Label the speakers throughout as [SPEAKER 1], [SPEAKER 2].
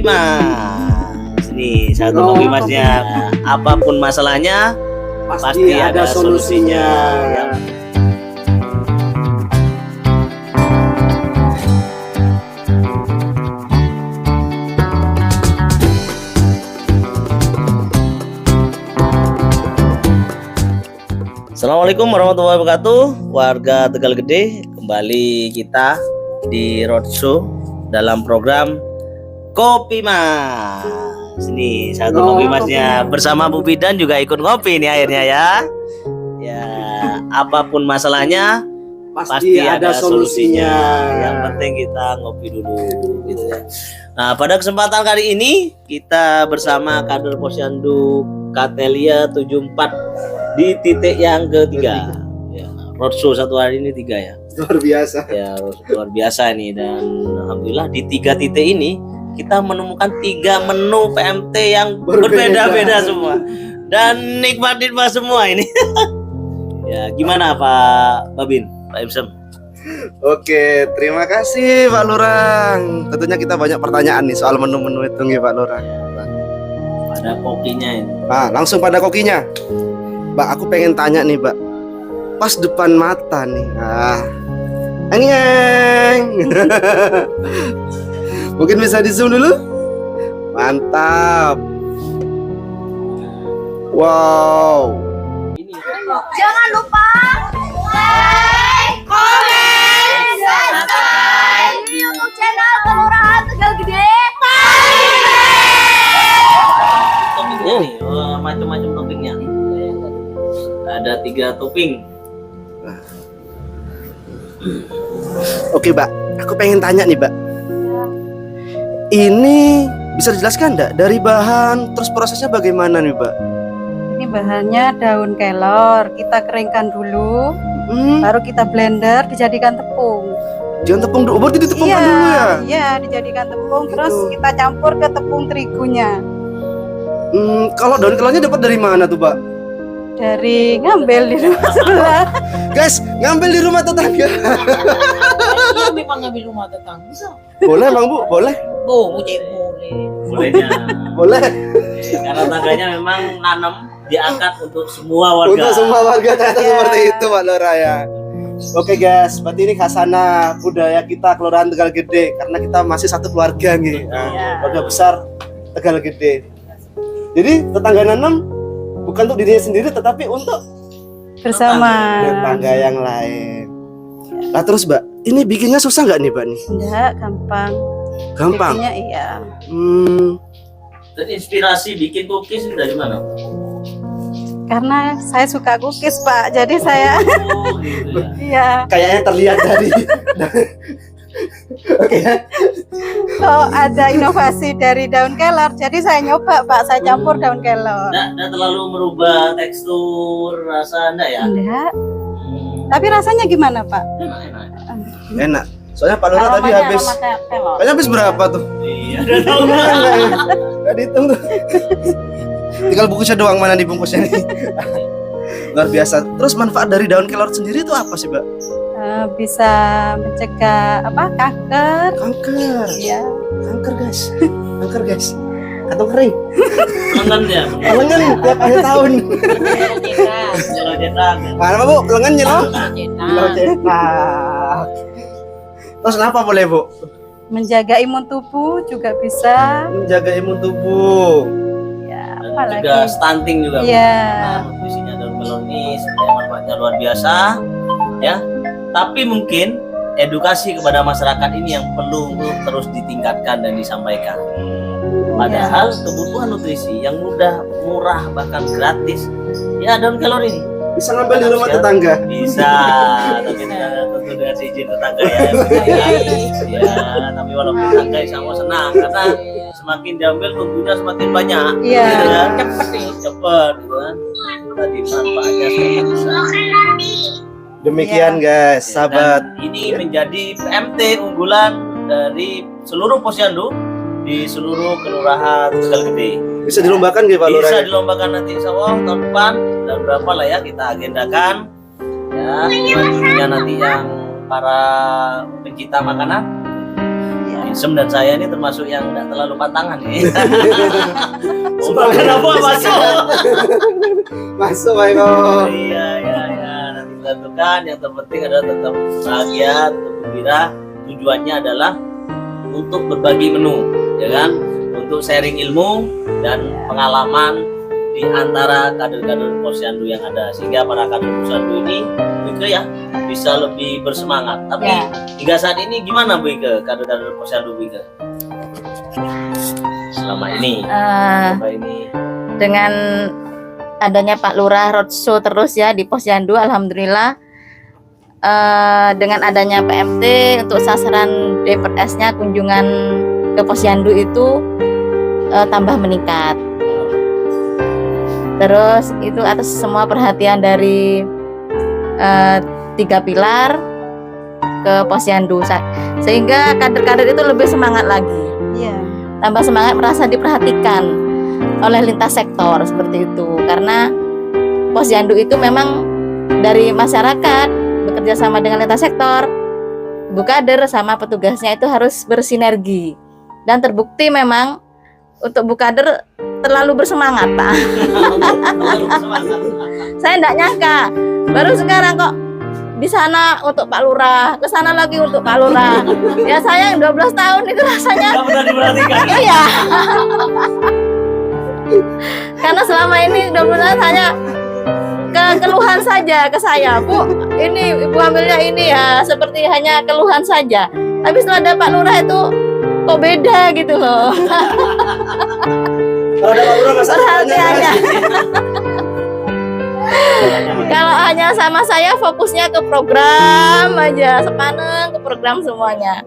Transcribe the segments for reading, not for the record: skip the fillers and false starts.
[SPEAKER 1] Mas. Nih satu kopi masnya. Apapun masalahnya pasti ada solusinya. Assalamualaikum warahmatullahi wabarakatuh, warga Tegal Gede. Kembali kita di roadshow dalam program Kopi Mas. Ini satu kopi masnya bersama Bu Bidan juga ikut ngopi nih akhirnya ya. Ya, apapun masalahnya pasti ada solusinya. Yang penting kita ngopi dulu gitu ya. Nah, pada kesempatan kali ini kita bersama kader Posyandu Katelia 74 di titik yang ketiga. Ya, roadshow satu hari ini 3 ya.
[SPEAKER 2] Luar biasa.
[SPEAKER 1] Ya, luar biasa nih, dan alhamdulillah di 3 titik ini kita menemukan 3 menu PMT yang berbeda-beda semua. Dan nikmatin semua ini. Ya, gimana Pak Babin, Pak Imsem?
[SPEAKER 2] Oke, terima kasih Pak Lurang. Tentunya kita banyak pertanyaan nih soal menu-menu itu nih Pak Lurang.
[SPEAKER 1] Pada kokinya ini.
[SPEAKER 2] Nah, langsung pada kokinya. Mbak, aku pengen tanya nih, Mbak. Pas depan mata nih. Anyeng. Mungkin bisa di zoom dulu. Mantap. Wow.
[SPEAKER 3] Jangan lupa like, komen, subscribe di YouTube channel Kelurahan Tegal Gede.
[SPEAKER 1] Toppingnya nih, macam-macam toppingnya. Ada 3 topping.
[SPEAKER 2] Oke, Mbak. Aku pengen tanya nih, Mbak. Ini bisa dijelaskan enggak dari bahan terus prosesnya bagaimana nih, Mbak?
[SPEAKER 4] Ini bahannya daun kelor, kita keringkan dulu, baru kita blender dijadikan tepung.
[SPEAKER 2] Jangan tepung dulu, berarti ditepungkan dulu ya?
[SPEAKER 4] Iya, dijadikan tepung, terus kita campur ke tepung terigunya.
[SPEAKER 2] Kalau daun kelornya dapat dari mana tuh, Mbak?
[SPEAKER 4] Dari ngambil di rumah sebelah.
[SPEAKER 2] Guys, ngambil di rumah tetangga.
[SPEAKER 5] Iya, memang ngambil rumah tetangga. Bisa.
[SPEAKER 2] Boleh, Bang Bu, boleh.
[SPEAKER 5] Boleh.
[SPEAKER 1] Bolehnya.
[SPEAKER 2] Boleh.
[SPEAKER 1] Karena tangganya memang nanam diangkat untuk semua warga.
[SPEAKER 2] Untuk semua warga ternyata seperti itu, Pak Lora ya. Oke guys, berarti ini khasana budaya kita Kelurahan Tegal Gede karena kita masih satu keluarga nih. Keluarga besar Tegal Gede. Jadi tetangga nanam bukan untuk dirinya sendiri tetapi untuk
[SPEAKER 4] Bersama.
[SPEAKER 2] tetangga yang lain. Nah terus Mbak, ini bikinnya susah nggak nih Mbak nih?
[SPEAKER 4] Enggak, gampang.
[SPEAKER 2] Gampang.
[SPEAKER 4] Bikinnya iya.
[SPEAKER 1] Dan inspirasi bikin cookies dari mana?
[SPEAKER 4] Karena saya suka cookies, Pak. Jadi saya
[SPEAKER 1] Oh, gitu ya.
[SPEAKER 4] iya.
[SPEAKER 2] Kayaknya terlihat dari Oke ya.
[SPEAKER 4] Kalau ada inovasi dari daun kelor, jadi saya nyoba, Pak. Saya campur daun kelor.
[SPEAKER 1] Nggak terlalu merubah tekstur rasa enggak ya?
[SPEAKER 4] Enggak. Tapi rasanya gimana, Pak?
[SPEAKER 1] Enak.
[SPEAKER 2] Enak. Soalnya Pak Lora tadi habis kayaknya habis berapa tuh?
[SPEAKER 1] Iya, udah tahu.
[SPEAKER 2] Nggak dihitung tuh. Tinggal bungkusnya doang, mana dibungkusnya nih. Luar biasa. Terus manfaat dari daun kelor sendiri itu apa sih, Mbak?
[SPEAKER 4] Bisa mencegah kanker.
[SPEAKER 2] Kanker.
[SPEAKER 4] Iya.
[SPEAKER 2] Kanker, guys. Kanker, guys. Kantong kering.
[SPEAKER 1] Lengan ya.
[SPEAKER 2] Lengan tiap akhir tahun.
[SPEAKER 1] Kalau cetak.
[SPEAKER 2] Mana Bu? Lengannya loh.
[SPEAKER 5] Cetak.
[SPEAKER 2] Cetak. Terus kenapa boleh, Bu?
[SPEAKER 4] Menjaga imun tubuh juga bisa.
[SPEAKER 2] Menjaga imun tubuh.
[SPEAKER 4] Ya,
[SPEAKER 1] Dan
[SPEAKER 4] apalagi.
[SPEAKER 1] juga stunting juga. Bu.
[SPEAKER 4] Iya.
[SPEAKER 1] Karena nutrisinya daun kelor ini sebenarnya manfaatnya luar biasa, ya. Tapi mungkin edukasi kepada masyarakat ini yang perlu untuk terus ditingkatkan dan disampaikan. Padahal kebutuhan nutrisi yang mudah, murah, bahkan gratis, ya daun kelor ini.
[SPEAKER 2] Bisa ngambil di rumah tetangga.
[SPEAKER 1] Bisa, tapi tentu dengan izin tetangga ya. Ya, tapi walaupun tetangga insya Allah senang karena semakin diambil tentunya semakin banyak.
[SPEAKER 4] Iya.
[SPEAKER 1] Gitu kan?
[SPEAKER 5] Cepet nih.
[SPEAKER 1] Cepet, gitu kan. Tadi manfaatnya sangat besar.
[SPEAKER 2] Demikian guys, sahabat.
[SPEAKER 1] Dan ini menjadi PMT unggulan dari seluruh Posyandu di seluruh kelurahan Tegal Gede.
[SPEAKER 2] Bisa dilombakan gitu Pak Lura?
[SPEAKER 1] Bisa dilombakan nanti insya Allah tahun depan, dan berapa lah ya kita agendakan ya, selanjutnya nanti yang para pencipta makanan Sem dan saya ini termasuk yang nggak terlalu pantangan nih. Kenapa masuk?
[SPEAKER 2] Masuk, Pak Eko.
[SPEAKER 1] Iya. Nanti kita tentukan. Yang terpenting adalah tetap bahagia, tetap gembira. Tujuannya adalah untuk berbagi menu, ya kan? Untuk sharing ilmu dan pengalaman di antara kader-kader Posyandu yang ada, sehingga para kader Posyandu ini Bike ya bisa lebih bersemangat. Tapi hingga saat ini gimana Bike, kader-kader Posyandu Bike? Selama ini,
[SPEAKER 6] dengan adanya Pak Lurah roadshow terus ya di Posyandu, alhamdulillah dengan adanya PMT untuk sasaran DPRS-nya kunjungan ke Posyandu itu tambah meningkat. Terus itu atas semua perhatian dari 3 pilar ke Posyandu, sehingga kader-kader itu lebih semangat lagi.
[SPEAKER 4] Iya.
[SPEAKER 6] Tambah semangat, merasa diperhatikan oleh lintas sektor seperti itu. Karena Posyandu itu memang dari masyarakat bekerja sama dengan lintas sektor, ibu kader sama petugasnya itu harus bersinergi, dan terbukti memang untuk bu kader terlalu bersemangat, Pak. Saya tidak nyangka, baru sekarang kok di sana untuk Pak Lurah, ke sana lagi untuk Pak Lurah. Ya saya yang 12 tahun itu rasanya
[SPEAKER 1] nggak pernah diperhatikan.
[SPEAKER 6] iya. Karena selama ini 12 tahun hanya keluhan saja ke saya, Bu, ini ibu hamilnya ini ya, seperti hanya keluhan saja. Tapi setelah ada Pak Lurah itu kok beda gitu loh.
[SPEAKER 2] Kalau ada Pak Lurah
[SPEAKER 6] Perhatiannya. Kalau hanya sama saya fokusnya ke program aja, sepaneng ke program semuanya.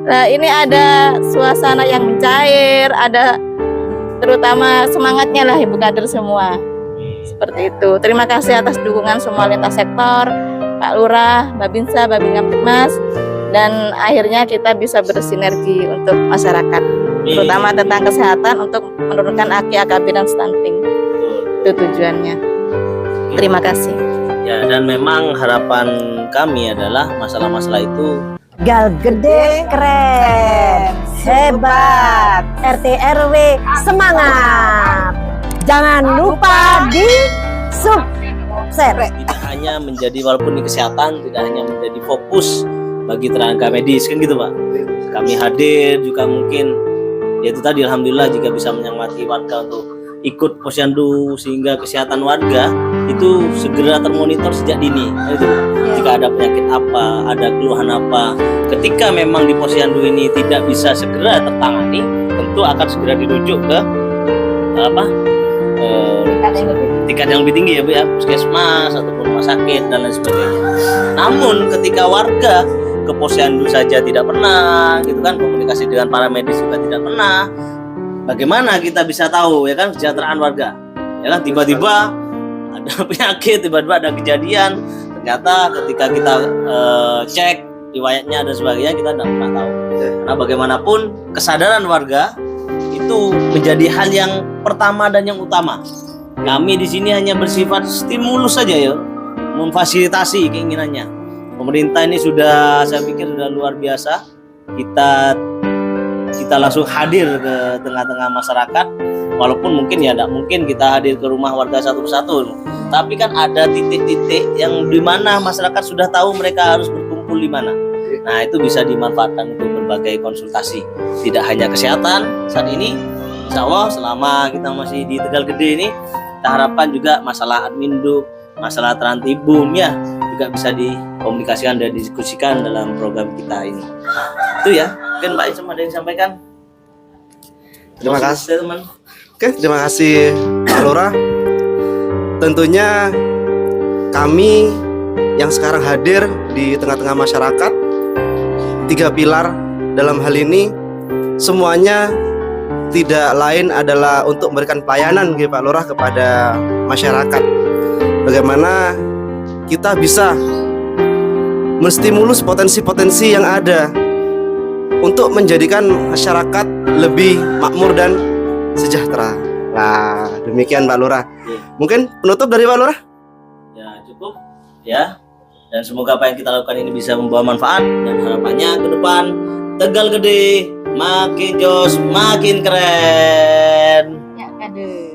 [SPEAKER 6] Nah, ini ada suasana yang mencair, ada terutama semangatnya lah ibu kader semua. Seperti itu. Terima kasih atas dukungan semua lintas sektor, Pak Lurah, Babinsa, Babinkamtibmas, dan akhirnya kita bisa bersinergi untuk masyarakat, terutama tentang kesehatan untuk menurunkan AKI dan stunting. Itu tujuannya. Terima kasih.
[SPEAKER 1] Ya, dan memang harapan kami adalah masalah-masalah itu
[SPEAKER 7] Gal gede keren, hebat, RT RW semangat. Jangan lupa di subscribe.
[SPEAKER 1] tidak hanya menjadi, walaupun di kesehatan tidak hanya menjadi fokus bagi tenaga medis kan gitu Pak. Kami hadir juga mungkin ya itu tadi, alhamdulillah jika bisa menyemangati warga untuk ikut Posyandu, sehingga kesehatan warga itu segera termonitor sejak dini. Nah, itu jika ada penyakit apa, ada keluhan apa, ketika memang di Posyandu ini tidak bisa segera tertangani, tentu akan segera dirujuk ke tingkat yang lebih tinggi ya Bu ya, puskesmas ataupun rumah sakit dan lain sebagainya. Namun ketika warga ke Posyandu saja tidak pernah gitu kan, komunikasi dengan para medis juga tidak pernah, bagaimana kita bisa tahu ya kan kesejahteraan warga? Ya kan tiba-tiba ada penyakit, tiba-tiba ada kejadian, ternyata ketika kita cek riwayatnya dan sebagainya kita tidak pernah tahu. Karena bagaimanapun kesadaran warga itu menjadi hal yang pertama dan yang utama. Kami di sini hanya bersifat stimulus saja ya, memfasilitasi keinginannya. Pemerintah ini sudah, saya pikir sudah luar biasa. Kita langsung hadir ke tengah-tengah masyarakat, walaupun mungkin ya tidak mungkin kita hadir ke rumah warga satu persatu, tapi kan ada titik-titik yang di mana masyarakat sudah tahu mereka harus berkumpul di mana. Nah, itu bisa dimanfaatkan untuk berbagai konsultasi, tidak hanya kesehatan saat ini. Insya Allah selama kita masih di Tegal Gede ini, kita harapkan juga masalah adminduk, masalah trantibum ya juga bisa dikomunikasikan dan didiskusikan dalam program kita ini. Itu ya, mungkin Pak Isam ada yang disampaikan.
[SPEAKER 2] Terima kasih
[SPEAKER 1] teman.
[SPEAKER 2] Oke, terima kasih Pak Lurah. Tentunya kami yang sekarang hadir di tengah-tengah masyarakat, 3 pilar dalam hal ini semuanya tidak lain adalah untuk memberikan pelayanan Pak Lurah kepada masyarakat. Bagaimana kita bisa menstimulus potensi-potensi yang ada untuk menjadikan masyarakat lebih makmur dan sejahtera. Nah, demikian Pak Lurah. Mungkin penutup dari Pak Lurah?
[SPEAKER 1] Ya cukup ya, dan semoga apa yang kita lakukan ini bisa membawa manfaat, dan harapannya ke depan Tegal Gede makin jos, makin keren.
[SPEAKER 6] Ya, kade.